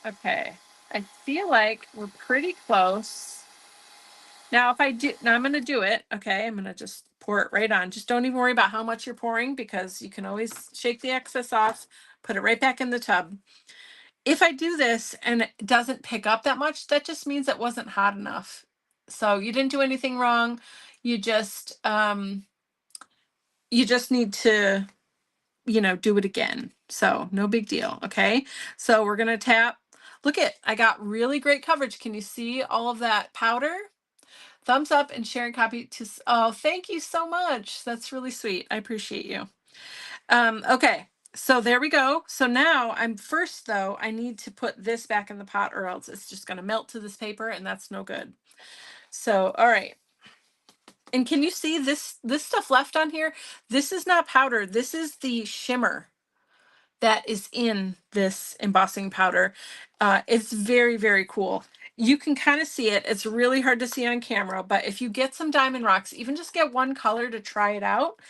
okay, I feel like we're pretty close. Now, if I do, now I'm going to do it. Okay, I'm going to just pour it right on. Just don't even worry about how much you're pouring because you can always shake the excess off, put it right back in the tub. If I do this and it doesn't pick up that much, that just means it wasn't hot enough. So you didn't do anything wrong. You just need to, you know, do it again. So no big deal. Okay. So we're going to tap. Look at, I got really great coverage. Can you see all of that powder? Thumbs up and share and copy to, oh, thank you so much. That's really sweet. I appreciate you. Okay. So there we go. So now I'm first though, I need to put this back in the pot or else it's just going to melt to this paper and that's no good. So, all right. And can you see this stuff left on here? This is not powder. This is the shimmer that is in this embossing powder. It's very, very cool. You can kind of see it. It's really hard to see on camera, but if you get some diamond rocks, even just get one color to try it out.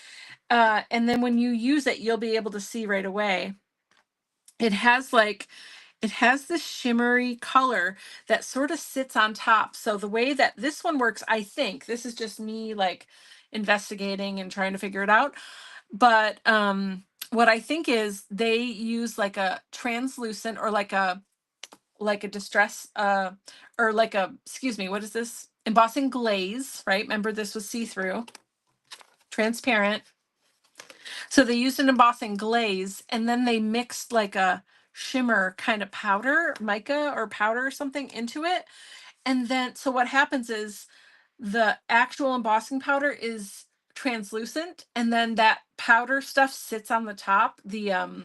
And then when you use it, you'll be able to see right away. It has this shimmery color that sort of sits on top. So the way that this one works, I think, this is just me like investigating and trying to figure it out. But what I think is they use like a translucent or like a distress or like a, excuse me, what is this? Embossing glaze, right? Remember this was see-through, transparent. So they used an embossing glaze and then they mixed like a shimmer kind of powder, mica or powder or something into it. And then, so what happens is the actual embossing powder is translucent and then that powder stuff sits on the top, the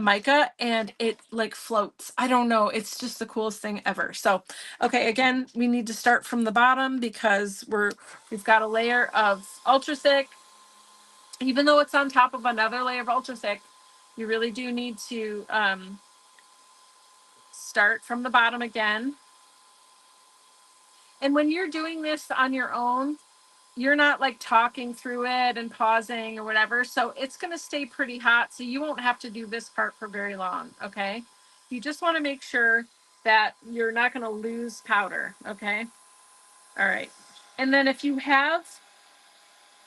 mica, and it like floats. I don't know. It's just the coolest thing ever. So, okay, again, we need to start from the bottom because we've got a layer of ultra thick. Even though it's on top of another layer of ultra thick, you really do need to start from the bottom again. And when you're doing this on your own, you're not like talking through it and pausing or whatever. So it's going to stay pretty hot. So you won't have to do this part for very long. Okay. You just want to make sure that you're not going to lose powder. Okay. All right. And then if you have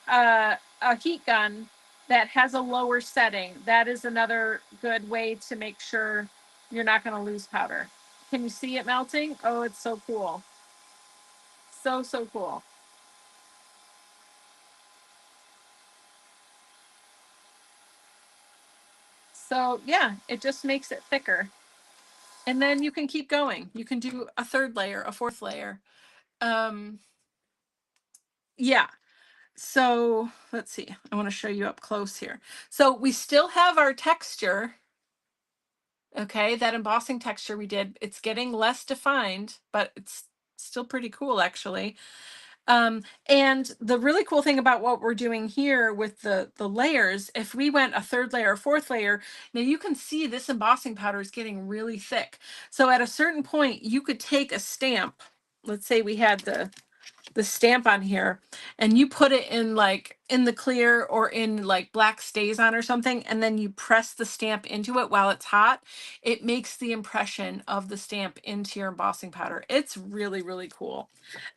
a heat gun that has a lower setting, that is another good way to make sure you're not going to lose powder. Can you see it melting? Oh, it's so cool. So, so cool. So yeah, it just makes it thicker. And then you can keep going. You can do a third layer, a fourth layer. Yeah. So let's see. I want to show you up close here. So we still have our texture. Okay, that embossing texture we did, it's getting less defined, but it's still pretty cool actually. And the really cool thing about what we're doing here with the layers, if we went a third layer or fourth layer, now you can see this embossing powder is getting really thick. So at a certain point, you could take a stamp. Let's say we had the stamp on here, and you put it in like in the clear or in like black stays on or something, and then you press the stamp into it while it's hot. It makes the impression of the stamp into your embossing powder. It's really, really cool.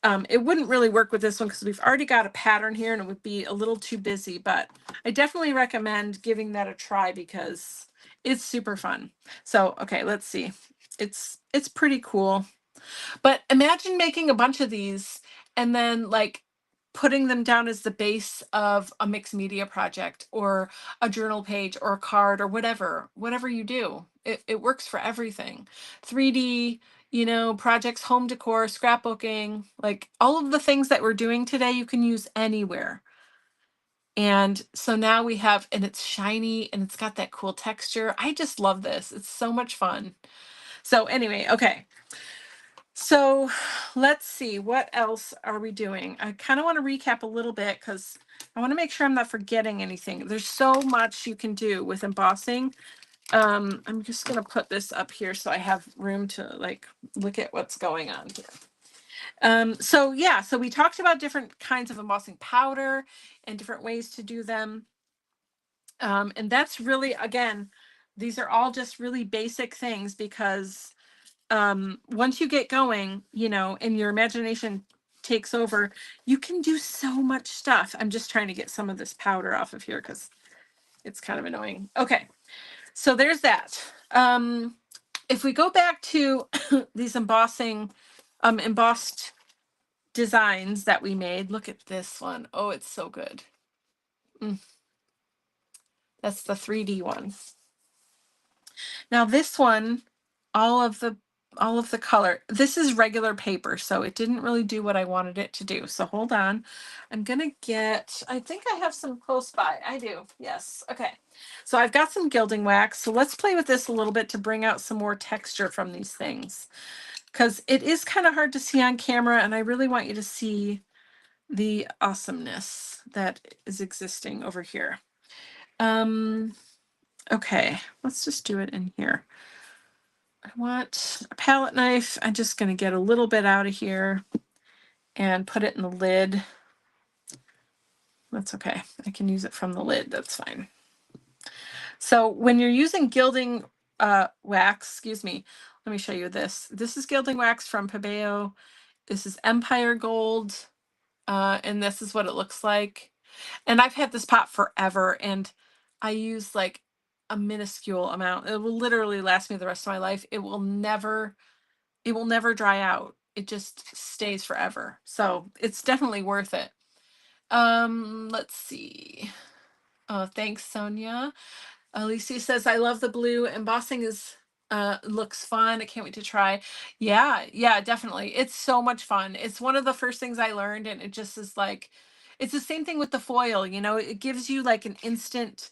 It wouldn't really work with this one because we've already got a pattern here and it would be a little too busy, but I definitely recommend giving that a try because it's super fun. So, okay, let's see. It's pretty cool. But imagine making a bunch of these and then like putting them down as the base of a mixed media project or a journal page or a card or whatever you do. It works for everything. 3D, projects, home decor, scrapbooking, like all of the things that we're doing today, you can use anywhere. And so now we have, and it's shiny and it's got that cool texture. I just love this. It's so much fun. So anyway, okay. So let's see, what else are we doing? I kind of want to recap a little bit because I want to make sure I'm not forgetting anything. There's so much you can do with embossing. I'm just going to put this up here so I have room to like look at what's going on here. So yeah, so we talked about different kinds of embossing powder and different ways to do them. And that's really, again, these are all just really basic things because once you get going, and your imagination takes over, you can do so much stuff. I'm just trying to get some of this powder off of here because it's kind of annoying. Okay, so there's that. If we go back to these embossed designs that we made, look at this one. Oh, it's so good. That's the 3D one. Now this one, all of the color, this is regular paper, so it didn't really do what I wanted it to do. So hold on. I'm gonna get, I think I have some close by. I do, yes. Okay. So I've got some gilding wax. So let's play with this a little bit to bring out some more texture from these things. Because it is kind of hard to see on camera, and I really want you to see the awesomeness that is existing over here. Okay, let's just do it in here. I want a palette knife. I'm just going to get a little bit out of here and put it in the lid. That's okay. I can use it from the lid. That's fine. So when you're using gilding wax, excuse me, let me show you this. This is gilding wax from Pabeo. This is Empire Gold. And this is what it looks like. And I've had this pot forever and I use like a minuscule amount. It will literally last me the rest of my life. It will never dry out. It just stays forever. So it's definitely worth it. Let's see. Oh, thanks, Sonia. Alicia says, I love the blue. Embossing is looks fun. I can't wait to try. Yeah, definitely. It's so much fun. It's one of the first things I learned, and it just is like, it's the same thing with the foil, it gives you like an instant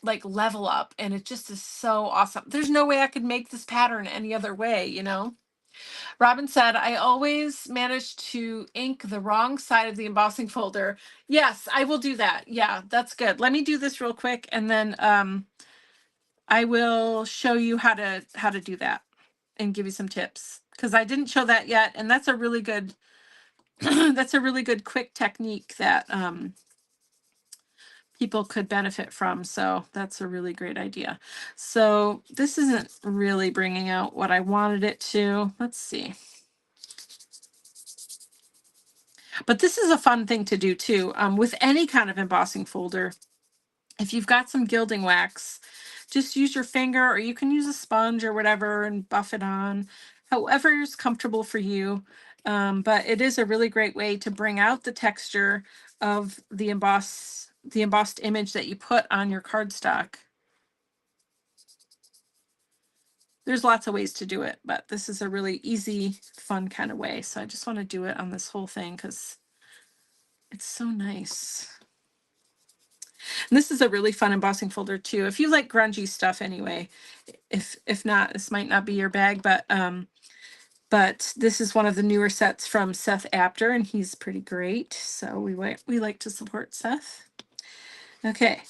like level up, and it just is so awesome. There's no way I could make this pattern any other way. Robin said, I always manage to ink the wrong side of the embossing folder. Yes, I will do that. Yeah, that's good. Let me do this real quick, and then I will show you how to do that and give you some tips because I didn't show that yet, and that's a really good that's a really good quick technique that people could benefit from. So that's a really great idea. So this isn't really bringing out what I wanted it to. Let's see. But this is a fun thing to do too, with any kind of embossing folder. If you've got some gilding wax, just use your finger, or you can use a sponge or whatever and buff it on, however is comfortable for you. But it is a really great way to bring out the texture of the embossed image that you put on your cardstock. There's lots of ways to do it, but this is a really easy, fun kind of way. So I just want to do it on this whole thing because it's so nice. And this is a really fun embossing folder too. If you like grungy stuff anyway, if not, this might not be your bag, but but this is one of the newer sets from Seth Apter, and he's pretty great. So we like to support Seth. Okay.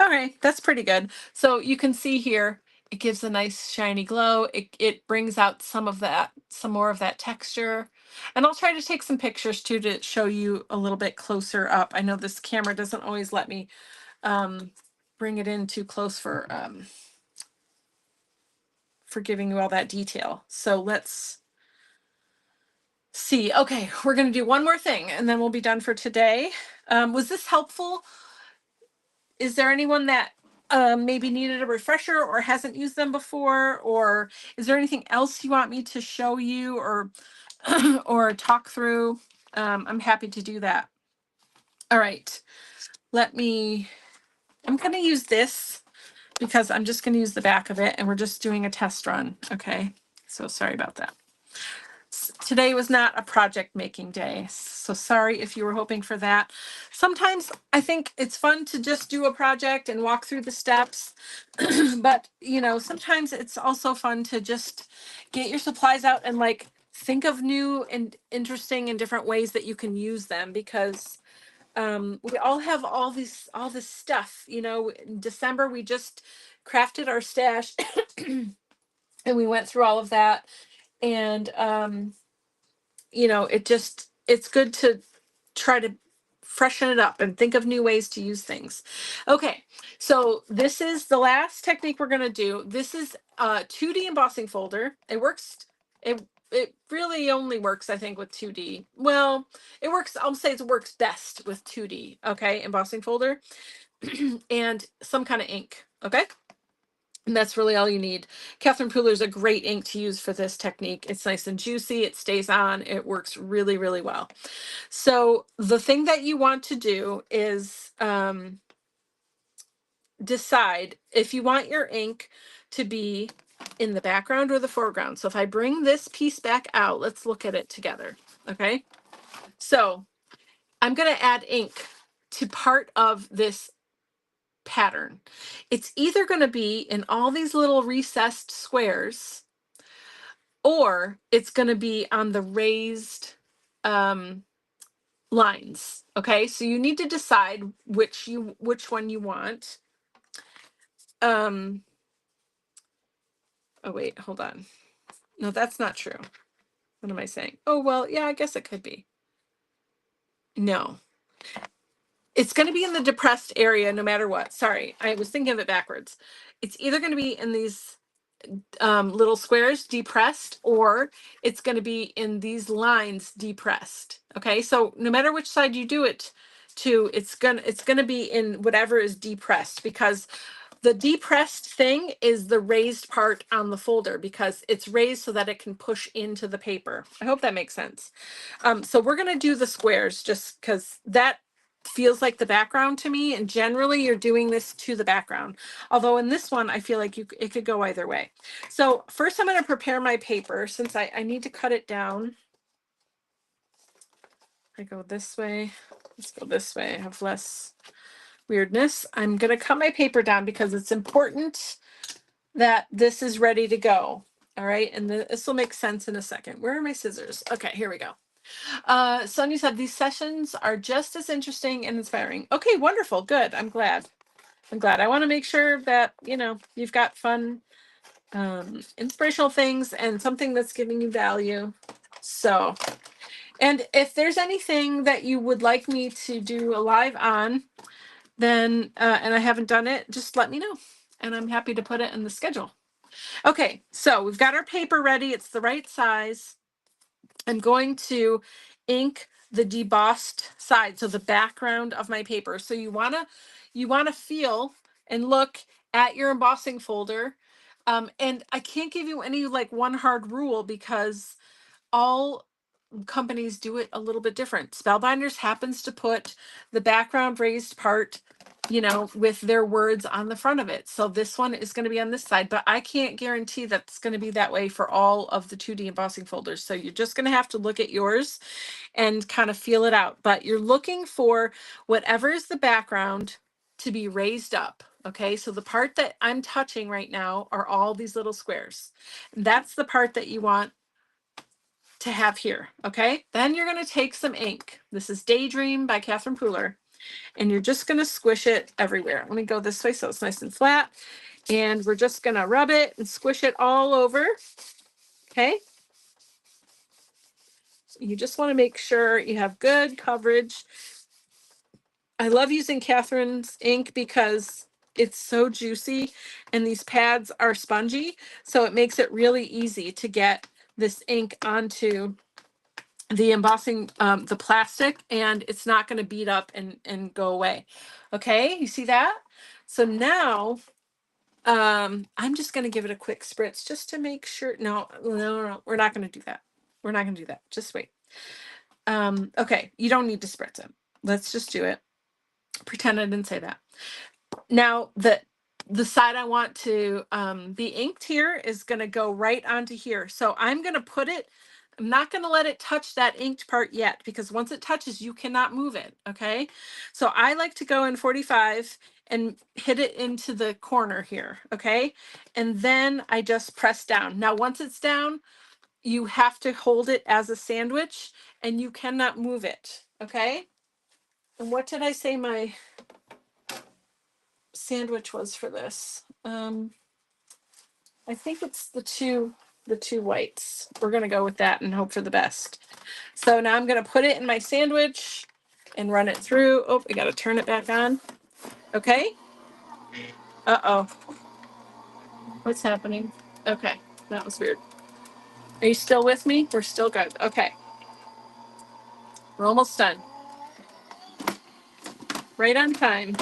Okay, that's pretty good. So you can see here, it gives a nice shiny glow. It brings out some more of that texture. And I'll try to take some pictures too to show you a little bit closer up. I know this camera doesn't always let me bring it in too close for giving you all that detail. So let's see. Okay, we're going to do one more thing and then we'll be done for today. Was this helpful? Is there anyone that maybe needed a refresher or hasn't used them before? Or is there anything else you want me to show you or or talk through? I'm happy to do that. All right, I'm going to use this because I'm just going to use the back of it and we're just doing a test run. Okay, so sorry about that. Today was not a project making day, so sorry if you were hoping for that. Sometimes I think it's fun to just do a project and walk through the steps, but you know, sometimes it's also fun to just get your supplies out and like think of new and interesting and different ways that you can use them, because we all have all this stuff. You know, in December we just crafted our stash and we went through all of that, and you know, it's good to try to freshen it up and think of new ways to use things. Okay, so this is the last technique we're going to do. This is a 2D embossing folder. It really only works, I think, with 2D. Well, I'll say it works best with 2D. Okay, embossing folder and some kind of ink. Okay. And that's really all you need. Catherine Pooler is a great ink to use for this technique. It's nice and juicy. It stays on. It works really, really well. So the thing that you want to do is decide if you want your ink to be in the background or the foreground. So if I bring this piece back out, let's look at it together. Okay. So I'm going to add ink to part of this pattern. It's either going to be in all these little recessed squares, or it's going to be on the raised lines. Okay, so you need to decide which one you want. Oh wait, hold on. No, that's not true. What am I saying? Oh, well, yeah, I guess it could be. No, it's going to be in the depressed area no matter what. Sorry, I was thinking of it backwards. It's either going to be in these little squares depressed, or it's going to be in these lines depressed. Okay, so no matter which side you do it to, it's gonna be in whatever is depressed, because the depressed thing is the raised part on the folder, because it's raised so that it can push into the paper. I hope that makes sense. So we're gonna do the squares just because that feels like the background to me, and generally you're doing this to the background, although in this one I feel like it could go either way. So first I'm going to prepare my paper, since I need to cut it down. I go this way, let's go this way, I have less weirdness. I'm going to cut my paper down because it's important that this is ready to go. All right, and this will make sense in a second. Where are my scissors? Okay, here we go. Sonia said these sessions are just as interesting and inspiring. Okay, wonderful. Good. I'm glad. I want to make sure that, you know, you've got fun, inspirational things and something that's giving you value. So, and if there's anything that you would like me to do a live on, then, and I haven't done it, just let me know and I'm happy to put it in the schedule. Okay, so we've got our paper ready. It's the right size. I'm going to ink the debossed side, so the background of my paper. So you wanna feel and look at your embossing folder. And I can't give you any like one hard rule, because all companies do it a little bit different. Spellbinders happens to put the background raised part, you know, with their words on the front of it. So this one is going to be on this side, but I can't guarantee that's going to be that way for all of the 2D embossing folders. So you're just going to have to look at yours and kind of feel it out. But you're looking for whatever is the background to be raised up. Okay, so the part that I'm touching right now are all these little squares. That's the part that you want to have here. Okay, then you're going to take some ink. This is Daydream by Catherine Pooler, and you're just going to squish it everywhere. Let me go this way so it's nice and flat. And we're just going to rub it and squish it all over. Okay. You just want to make sure you have good coverage. I love using Catherine's ink because it's so juicy and these pads are spongy. So it makes it really easy to get this ink onto the embossing, the plastic, and it's not going to beat up and go away. Okay, you see that? So now I'm just going to give it a quick spritz just to make sure. No, we're not going to do that. We're not going to do that. Just wait. Okay, you don't need to spritz it. Let's just do it. Pretend I didn't say that. Now the side I want to be inked here is going to go right onto here. So I'm going to put it, I'm not going to let it touch that inked part yet, because once it touches, you cannot move it. Okay. So I like to go in 45 and hit it into the corner here. Okay. And then I just press down. Now, once it's down, you have to hold it as a sandwich and you cannot move it. Okay. And what did I say my sandwich was for this? I think it's the two whites. We're gonna go with that and hope for the best. So now I'm gonna put it in my sandwich and run it through. Oh, we gotta turn it back on. Okay. Uh-oh. What's happening? Okay, that was weird. Are you still with me? We're still good. Okay. We're almost done. Right on time.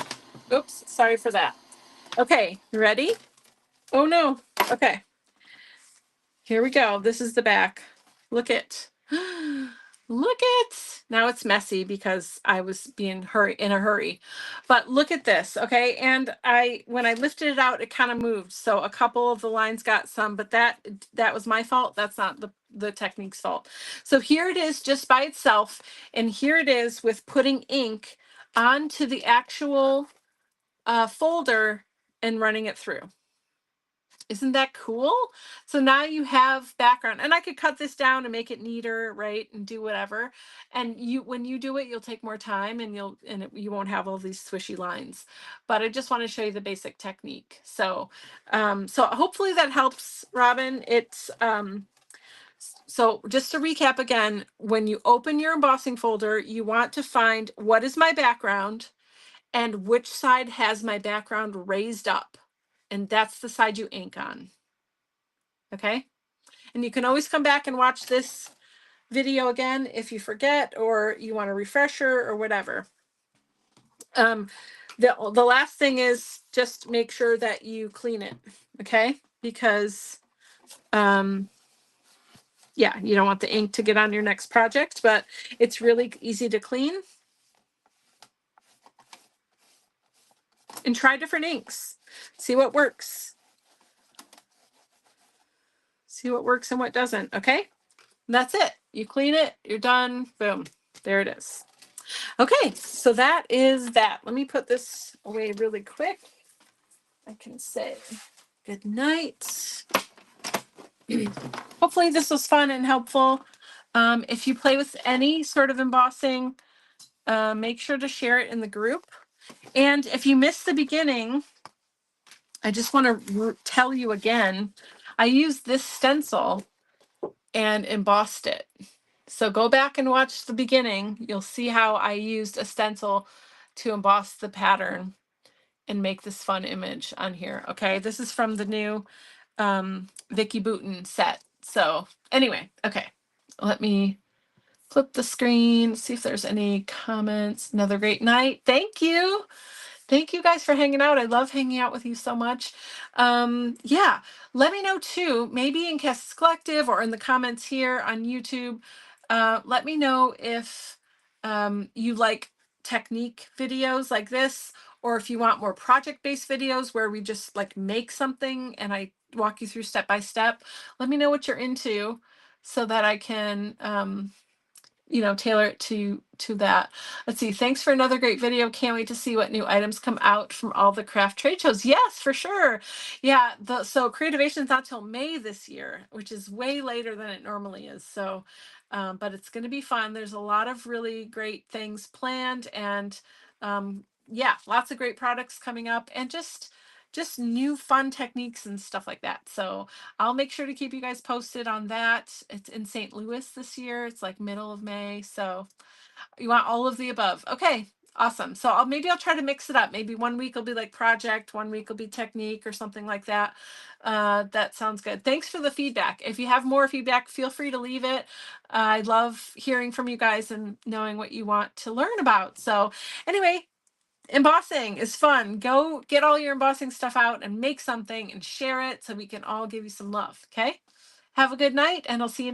Oops, sorry for that. Okay, you ready? Oh no. Okay. Here we go. This is the back. Look it. Look it. Now it's messy because I was being in a hurry. But look at this, okay? And when I lifted it out, it kind of moved. So a couple of the lines got some, but that was my fault. That's not the technique's fault. So here it is just by itself, and here it is with putting ink onto the actual folder and running it through. Isn't that cool? So now you have background, and I could cut this down and make it neater, right? And do whatever. And when you do it, you'll take more time and you won't have all these swishy lines. But I just want to show you the basic technique. So, so hopefully that helps, Robin. So just to recap again, when you open your embossing folder, you want to find what is my background and which side has my background raised up. And that's the side you ink on. Okay. And you can always come back and watch this video again if you forget or you want a refresher or whatever. The last thing is just make sure that you clean it. Okay. Because, yeah, you don't want the ink to get on your next project, but it's really easy to clean. And try different inks. See what works. See what works and what doesn't. Okay. And that's it. You clean it, you're done. Boom. There it is. Okay, so that is that. Let me put this away really quick. I can say good night. Hopefully this was fun and helpful. If you play with any sort of embossing, make sure to share it in the group. And if you missed the beginning, I just want to tell you again, I used this stencil and embossed it. So go back and watch the beginning. You'll see how I used a stencil to emboss the pattern and make this fun image on here. Okay, this is from the new Vicky Boutin set. So anyway, okay, let me flip the screen, see if there's any comments. Another great night. Thank you. Thank you guys for hanging out. I love hanging out with you so much. Yeah, let me know too, maybe in Kassy's Collective or in the comments here on YouTube. Let me know if you like technique videos like this, or if you want more project-based videos where we just like make something and I walk you through step by step. Let me know what you're into so that I can, tailor it to to that. Let's see. Thanks for another great video. Can't wait to see what new items come out from all the craft trade shows. Yes, for sure. Yeah. So Creativation's not till May this year, which is way later than it normally is. So, but it's going to be fun. There's a lot of really great things planned, and yeah, lots of great products coming up, and just new fun techniques and stuff like that. So I'll make sure to keep you guys posted on that. It's in St. Louis this year. It's like middle of May. So you want all of the above. Okay, awesome. So maybe I'll try to mix it up. Maybe one week will be like project, one week will be technique or something like that. That sounds good. Thanks for the feedback. If you have more feedback, feel free to leave it. I love hearing from you guys and knowing what you want to learn about. So anyway, embossing is fun. Go get all your embossing stuff out and make something and share it so we can all give you some love. Okay. Have a good night, and I'll see you